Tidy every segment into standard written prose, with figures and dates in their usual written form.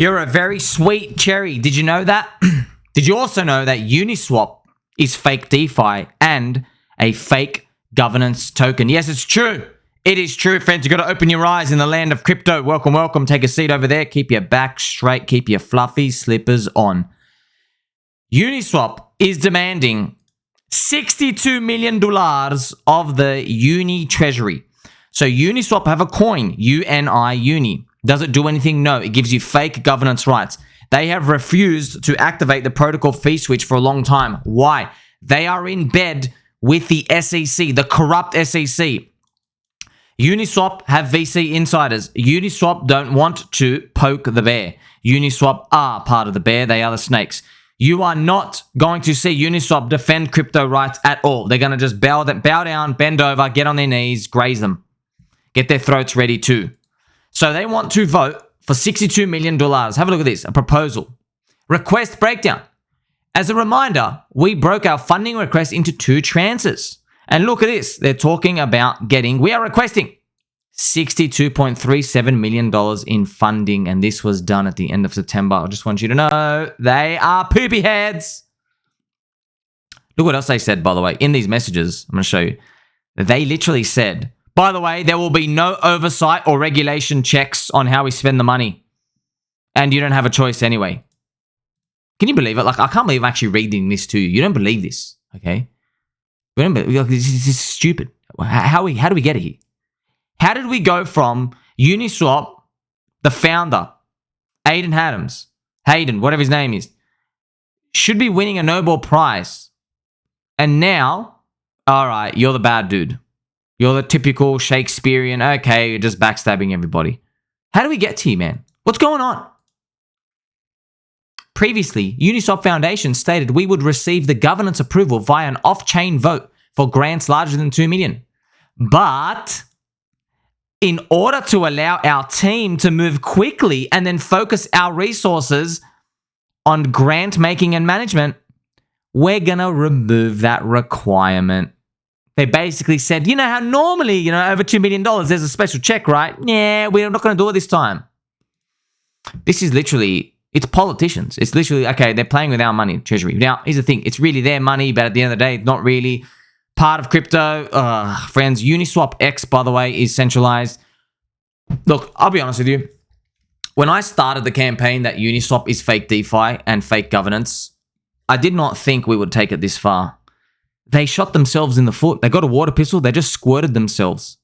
You're a very sweet cherry. Did you know that? Did you also know that Uniswap is fake DeFi and a fake governance token? Yes, it's true. It is true, friends. You got to open your eyes in the land of crypto. Welcome, welcome. Take a seat over there. Keep your back straight. Keep your fluffy slippers on. Uniswap is demanding $62 million of the Uni treasury. So Uniswap have a coin, UNI Uni. Does it do anything? No. It gives you fake governance rights. They have refused to activate the protocol fee switch for a long time. Why? They are in bed with the SEC, the corrupt SEC. Uniswap have VC insiders. Uniswap don't want to poke the bear. Uniswap are part of the bear. They are the snakes. You are not going to see Uniswap defend crypto rights at all. They're going to just bow down, bend over, get on their knees, graze them. Get their throats ready too. So they want to vote for $62 million. Have a look at this, a proposal. Request breakdown. As a reminder, we broke our funding request into 2 tranches. And look at this. They're talking about we are requesting $62.37 million in funding. And this was done at the end of September. I just want you to know they are poopy heads. Look what else they said, by the way. In these messages, I'm going to show you. They literally said, by the way, there will be no oversight or regulation checks on how we spend the money. And you don't have a choice anyway. Can you believe it? Like, I can't believe I'm actually reading this to you. You don't believe this, okay? This is stupid. How do we get here? How did we go from Uniswap, the founder, Hayden, whatever his name is, should be winning a Nobel Prize. And now, all right, you're the bad dude. You're the typical Shakespearean, okay, you're just backstabbing everybody. How do we get to you, man? What's going on? Previously, Uniswap Foundation stated we would receive the governance approval via an off-chain vote for grants larger than 2 million. But in order to allow our team to move quickly and then focus our resources on grant making and management, we're going to remove that requirement. They basically said, you know how normally, over $2 million, there's a special check, right? Yeah, we're not going to do it this time. This is literally, it's politicians. It's literally, okay, they're playing with our money, treasury. Now, here's the thing. It's really their money, but at the end of the day, it's not really part of crypto. Friends, Uniswap X, by the way, is centralized. Look, I'll be honest with you. When I started the campaign that Uniswap is fake DeFi and fake governance, I did not think we would take it this far. They shot themselves in the foot. They got a water pistol. They just squirted themselves.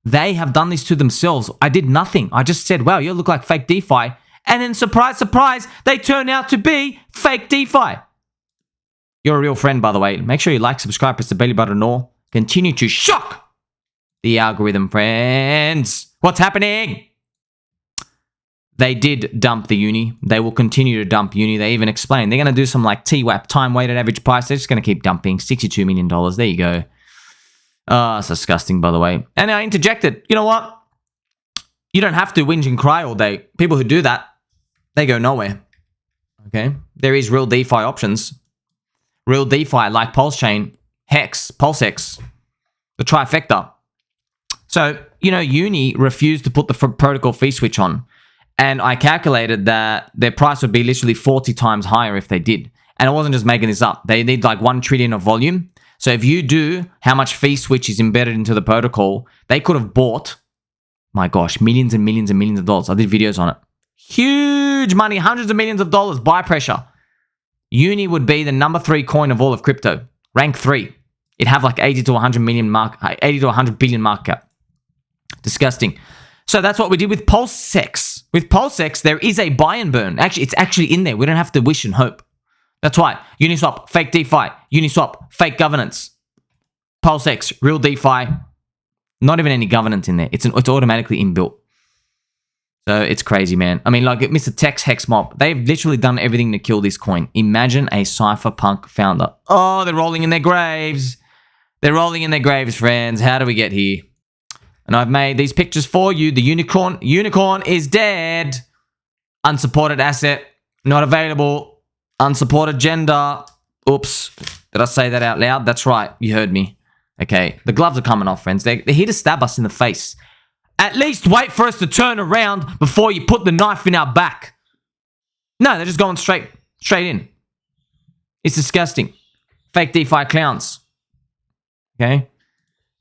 They have done this to themselves. I did nothing. I just said, wow, you look like fake DeFi. And then surprise, surprise, they turn out to be fake DeFi. You're a real friend, by the way. Make sure you like, subscribe, press the belly button and all. Continue to shock the algorithm, friends. What's happening? They did dump the Uni. They will continue to dump Uni. They even explained they're going to do some like TWAP, time weighted average price. They're just going to keep dumping $62 million. There you go. Oh, it's disgusting, by the way. And I interjected. You know what? You don't have to whinge and cry all day. People who do that, they go nowhere. Okay? There is real DeFi options. Real DeFi like Pulse Chain, Hex, PulseX, the trifecta. So, Uni refused to put the protocol fee switch on. And I calculated that their price would be literally 40 times higher if they did. And I wasn't just making this up. They need like 1 trillion of volume. So if you do how much fee switch is embedded into the protocol, they could have bought, my gosh, millions and millions and millions of dollars. I did videos on it. Huge money, hundreds of millions of dollars, buy pressure. Uni would be the number 3 coin of all of crypto. Rank 3. It'd have like 80 to 100 billion market cap. Disgusting. So that's what we did with PulseX. With PulseX, there is a buy and burn. Actually, it's actually in there. We don't have to wish and hope. That's why. Uniswap, fake DeFi. Uniswap, fake governance. PulseX, real DeFi. Not even any governance in there. It's automatically inbuilt. So it's crazy, man. I mean, like Mr. Tex Hex Mob, they've literally done everything to kill this coin. Imagine a cypherpunk founder. Oh, they're rolling in their graves. They're rolling in their graves, friends. How do we get here? And I've made these pictures for you. The unicorn is dead. Unsupported asset, not available. Unsupported gender. Oops. Did I say that out loud? That's right. You heard me. Okay. The gloves are coming off, friends. They're here to stab us in the face. At least wait for us to turn around before you put the knife in our back. No, they're just going straight in. It's disgusting. Fake DeFi clowns. Okay?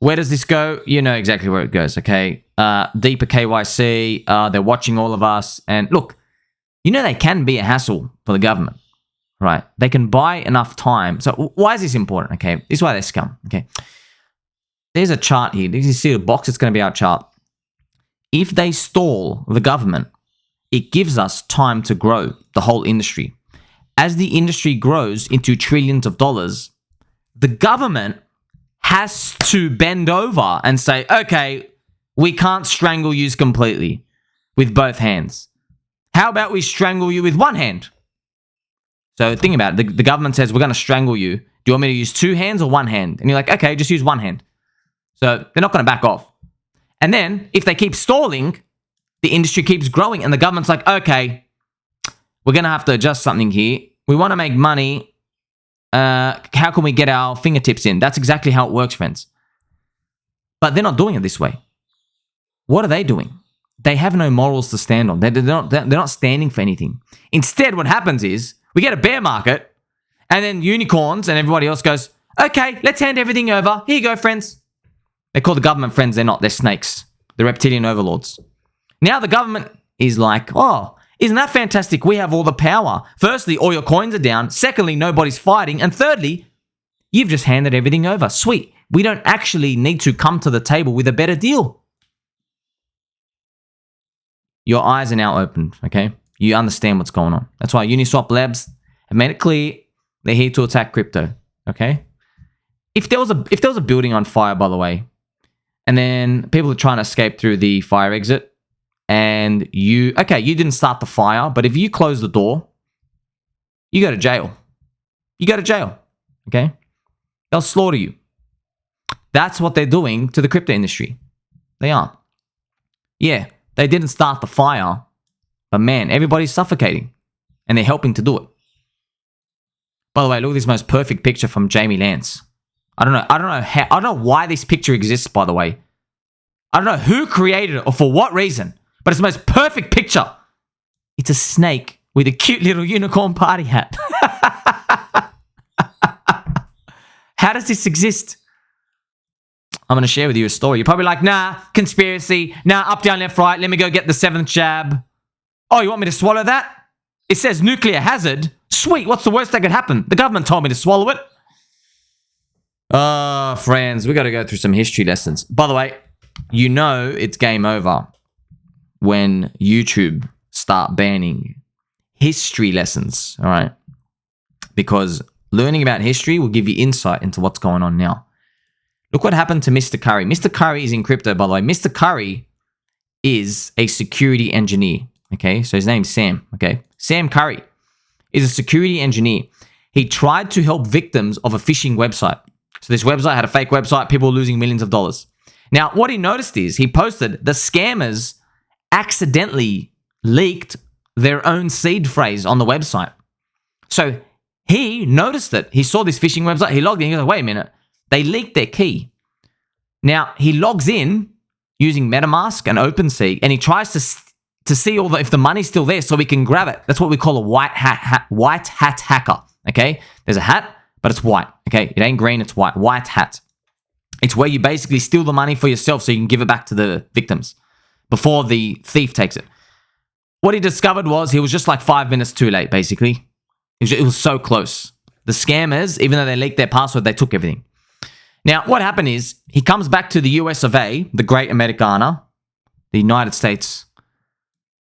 Where does this go? You know exactly where it goes, okay? Deeper KYC, they're watching all of us. And look, you know they can be a hassle for the government, right? They can buy enough time. So why is this important, okay? This is why they're scum, okay? There's a chart here. You see the box? It's going to be our chart. If they stall the government, it gives us time to grow the whole industry. As the industry grows into trillions of dollars, the government has to bend over and say, okay, we can't strangle you completely with both hands. How about we strangle you with one hand? So think about it. The government says, we're going to strangle you. Do you want me to use two hands or one hand? And you're like, okay, just use one hand. So they're not going to back off. And then if they keep stalling, the industry keeps growing and the government's like, okay, we're going to have to adjust something here. We want to make money. How can we get our fingertips in? That's exactly how it works, friends. But they're not doing it this way. What are they doing? They have no morals to stand on. They're not standing for anything. Instead, what happens is we get a bear market and then unicorns and everybody else goes, okay, let's hand everything over. Here you go, friends. They call the government friends. They're not. They're snakes. They're reptilian overlords. Now the government is like, oh, isn't that fantastic? We have all the power. Firstly, all your coins are down. Secondly, nobody's fighting. And thirdly, you've just handed everything over. Sweet. We don't actually need to come to the table with a better deal. Your eyes are now opened, okay? You understand what's going on. That's why Uniswap Labs have made it clear they're here to attack crypto, okay? If there was a building on fire, by the way, and then people are trying to escape through the fire exit, and you didn't start the fire, but if you close the door, you go to jail. You go to jail, okay? They'll slaughter you. That's what they're doing to the crypto industry. They are. Yeah, they didn't start the fire, but man, everybody's suffocating, and they're helping to do it. By the way, look at this most perfect picture from Jamie Lance. I don't know why this picture exists, by the way. I don't know who created it or for what reason, but it's the most perfect picture. It's a snake with a cute little unicorn party hat. How does this exist? I'm going to share with you a story. You're probably like, nah, conspiracy. Nah, up, down, left, right. Let me go get the 7th jab. Oh, you want me to swallow that? It says nuclear hazard. Sweet, what's the worst that could happen? The government told me to swallow it. Friends, we got to go through some history lessons. By the way, you know it's game over when YouTube start banning history lessons, all right? Because learning about history will give you insight into what's going on now. Look what happened to Mr. Curry. Mr. Curry is in crypto, by the way. Mr. Curry is a security engineer, okay? So his name's Sam, okay? Sam Curry is a security engineer. He tried to help victims of a phishing website. So this website had a fake website. People were losing millions of dollars. Now, what he noticed is he posted the scammers accidentally leaked their own seed phrase on the website. So he noticed it. He saw this phishing website. He logged in. He goes, wait a minute. They leaked their key. Now, he logs in using MetaMask and Opensea, and he tries to see if the money's still there so he can grab it. That's what we call a white hat hacker, okay? There's a hat, but it's white, okay? It ain't green, it's white. White hat. It's where you basically steal the money for yourself so you can give it back to the victims before the thief takes it. What he discovered was he was just like 5 minutes too late, basically. It was so close. The scammers, even though they leaked their password, they took everything. Now, what happened is he comes back to the US of A, the great Americana, the United States.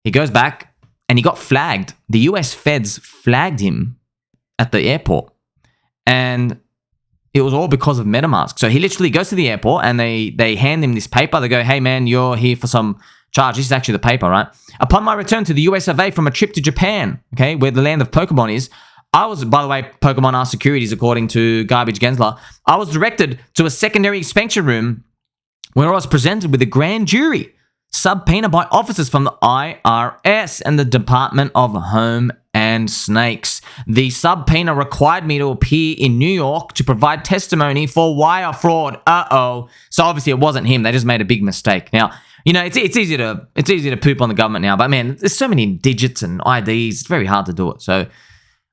He goes back and he got flagged. The US feds flagged him at the airport. And it was all because of MetaMask. So he literally goes to the airport and they hand him this paper. They go, hey man, you're here for some charge. This is actually the paper, right? Upon my return to the US of A from a trip to Japan, okay, where the land of Pokemon is, I was, by the way, Pokemon are securities according to Garbage Gensler. I was directed to a secondary expansion room where I was presented with a grand jury, subpoena by officers from the IRS and the Department of Home and Snakes. The subpoena required me to appear in New York to provide testimony for wire fraud. So obviously it wasn't him. They just made a big mistake. Now, You know, it's easy to poop on the government now, but man, there's so many digits and IDs. It's very hard to do it. So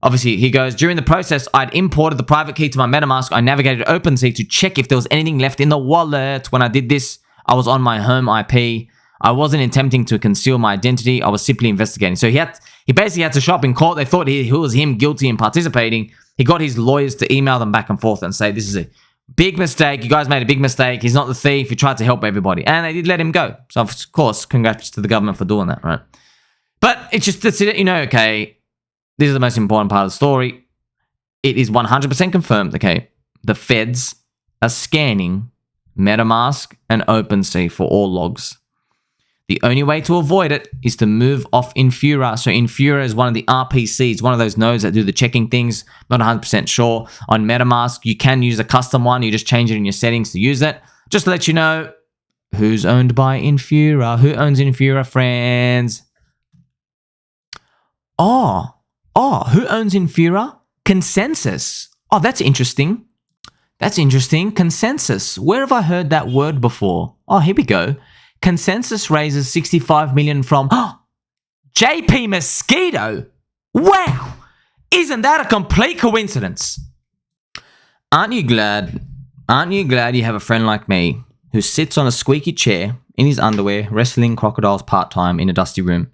obviously, he goes, during the process, I'd imported the private key to my MetaMask. I navigated Opensea to check if there was anything left in the wallet. When I did this, I was on my home IP. I wasn't attempting to conceal my identity. I was simply investigating. So he basically had to show up in court. They thought it was him guilty in participating. He got his lawyers to email them back and forth and say, this is a big mistake. You guys made a big mistake. He's not the thief. He tried to help everybody. And they did let him go. So, of course, congrats to the government for doing that, right? But it's just, you know, okay, this is the most important part of the story. It is 100% confirmed, okay, the feds are scanning MetaMask and Opensea for all logs. The only way to avoid it is to move off Infura. So Infura is one of the RPCs, one of those nodes that do the checking things. Not 100% sure. On MetaMask, you can use a custom one. You just change it in your settings to use it. Just to let you know, who's owned by Infura? Who owns Infura, friends? Oh, who owns Infura? Consensys. Oh, that's interesting. That's interesting. Consensys. Where have I heard that word before? Oh, here we go. Consensys raises 65 million from JP Mosquito. Wow. Isn't that a complete coincidence? Aren't you glad you have a friend like me who sits on a squeaky chair in his underwear wrestling crocodiles part-time in a dusty room?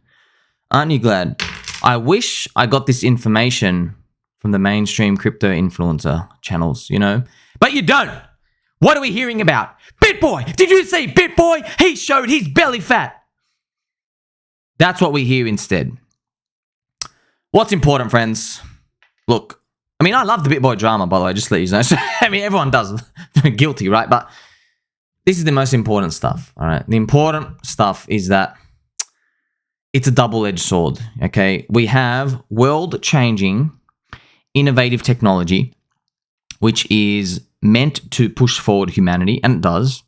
Aren't you glad? I wish I got this information from the mainstream crypto influencer channels, you know? But you don't. What are we hearing about? BitBoy! Did you see BitBoy? He showed his belly fat. That's what we hear instead. What's important, friends? Look, I mean, I love the BitBoy drama, by the way, just to let you know. So, I mean, everyone does. Guilty, right? But this is the most important stuff, all right? The important stuff is that it's a double-edged sword, okay? We have world-changing, innovative technology, which is meant to push forward humanity, and it does.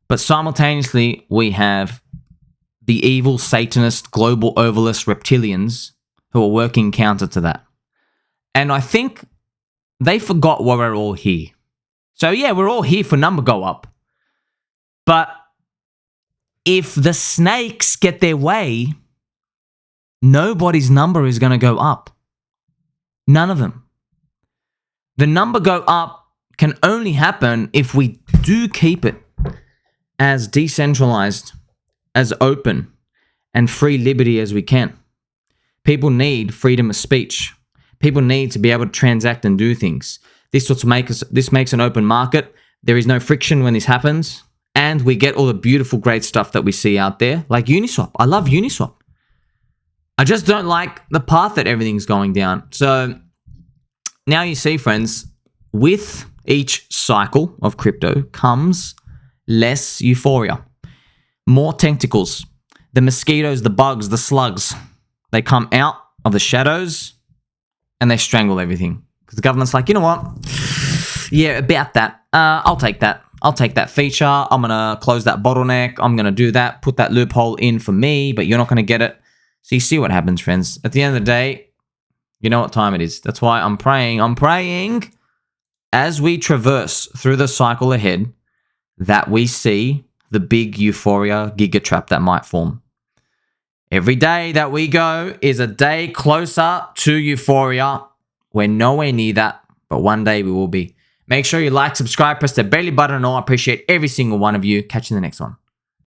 But simultaneously, we have the evil Satanist, global overlist reptilians who are working counter to that. And I think they forgot why we're all here. So yeah, we're all here for number go up. But if the snakes get their way, nobody's number is going to go up. None of them. The number go up can only happen if we do keep it as decentralized, as open, and free liberty as we can. People need freedom of speech. People need to be able to transact and do things. This makes an open market. There is no friction when this happens, and we get all the beautiful, great stuff that we see out there, like Uniswap. I love Uniswap. I just don't like the path that everything's going down. So now you see, friends, with each cycle of crypto comes less euphoria, more tentacles. The mosquitoes, the bugs, the slugs, they come out of the shadows and they strangle everything. Because the government's like, you know what? Yeah, about that. I'll take that. I'll take that feature. I'm going to close that bottleneck. I'm going to do that. Put that loophole in for me, but you're not going to get it. So you see what happens, friends. At the end of the day, you know what time it is. That's why I'm praying as we traverse through the cycle ahead that we see the big euphoria giga trap that might form. Every day that we go is a day closer to euphoria. We're nowhere near that, but one day we will be. Make sure you like, subscribe, press the belly button, and all. I appreciate every single one of you. Catch you in the next one.